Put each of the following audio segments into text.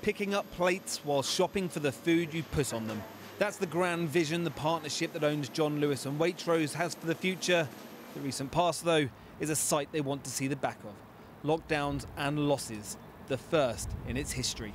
picking up plates while shopping for the food you put on them. That's the grand vision the partnership that owns John Lewis and Waitrose has for the future. The recent past, though, is a sight they want to see the back of. Lockdowns and losses, the first in its history.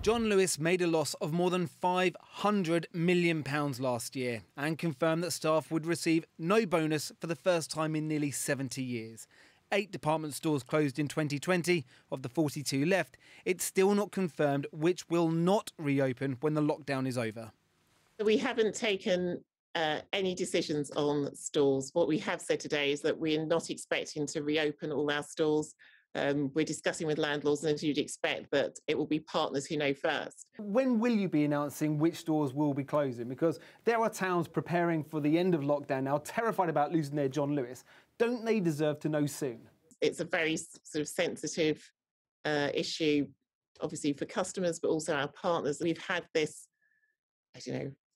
John Lewis made a loss of more than £500 million last year and confirmed that staff would receive no bonus for the first time in nearly 70 years. 8 department stores closed in 2020. Of the 42 left, it's still not confirmed which will not reopen when the lockdown is over. We haven't taken any decisions on stores. What we have said today is that we're not expecting to reopen all our stores. We're discussing with landlords, and as you'd expect, that it will be partners who know first. When will you be announcing which stores will be closing? Because there are towns preparing for the end of lockdown now, terrified about losing their John Lewis. Don't they deserve to know soon? It's a very sort of sensitive issue, obviously for customers, but also our partners. We've had this,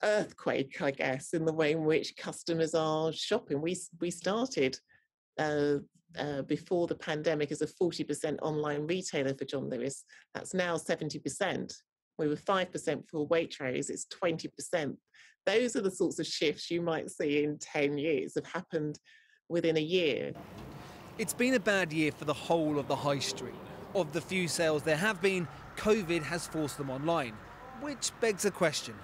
earthquake, I guess, in the way in which customers are shopping. We started before the pandemic as a 40% online retailer for John Lewis. That's now 70%. We were 5% for Waitrose, it's 20%. Those are the sorts of shifts you might see in 10 years have happened within a year. It's been a bad year for the whole of the high street. Of the few sales there have been, COVID has forced them online, which begs a question.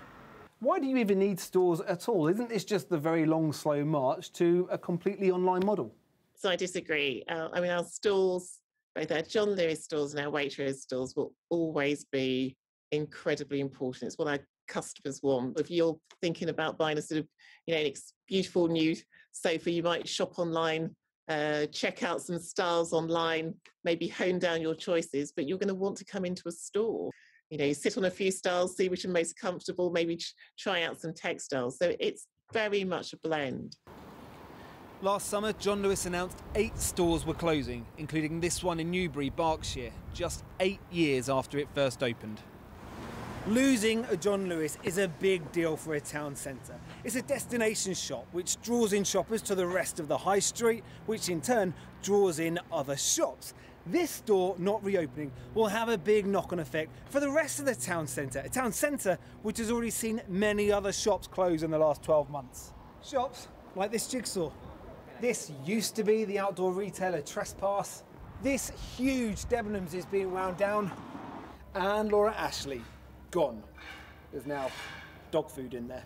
Why do you even need stores at all? Isn't this just the very long, slow march to a completely online model? So I disagree. Our stores, both our John Lewis stores and our Waitrose stores, will always be incredibly important. It's what our customers want. If you're thinking about buying a sort of, beautiful new sofa, you might shop online, check out some styles online, maybe hone down your choices, but you're going to want to come into a store. Sit on a few styles, see which are most comfortable, maybe try out some textiles. So it's very much a blend. Last summer, John Lewis announced 8 stores were closing, including this one in Newbury, Berkshire, just 8 years after it first opened. Losing a John Lewis is a big deal for a town centre. It's a destination shop which draws in shoppers to the rest of the high street, which in turn draws in other shops. This store not reopening will have a big knock-on effect for the rest of the town centre, a town centre which has already seen many other shops close in the last 12 months. Shops like this jigsaw. This used to be the outdoor retailer Trespass. This huge Debenhams is being wound down. And Laura Ashley, gone. There's now dog food in there.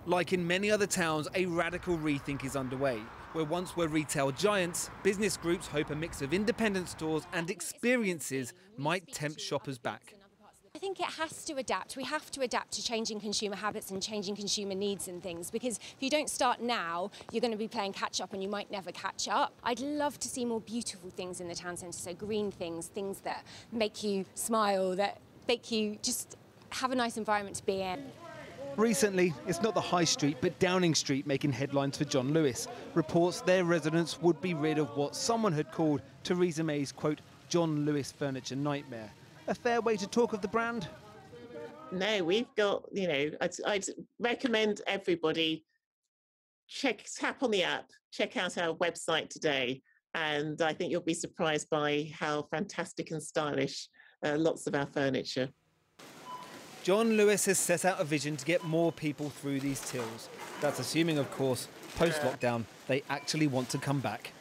Like in many other towns, a radical rethink is underway. Where once were retail giants, business groups hope a mix of independent stores and experiences might tempt shoppers back. I think it has to adapt. We have to adapt to changing consumer habits and changing consumer needs and things, because if you don't start now, you're going to be playing catch up and you might never catch up. I'd love to see more beautiful things in the town centre, so green things, things that make you smile, that make you just have a nice environment to be in. Recently, it's not the High Street, but Downing Street making headlines for John Lewis. Reports their residents would be rid of what someone had called Theresa May's, quote, John Lewis furniture nightmare. A fair way to talk of the brand? No, we've got, I'd recommend everybody tap on the app, check out our website today, and I think you'll be surprised by how fantastic and stylish lots of our furniture. John Lewis has set out a vision to get more people through these tills. That's assuming, of course, post-lockdown, they actually want to come back.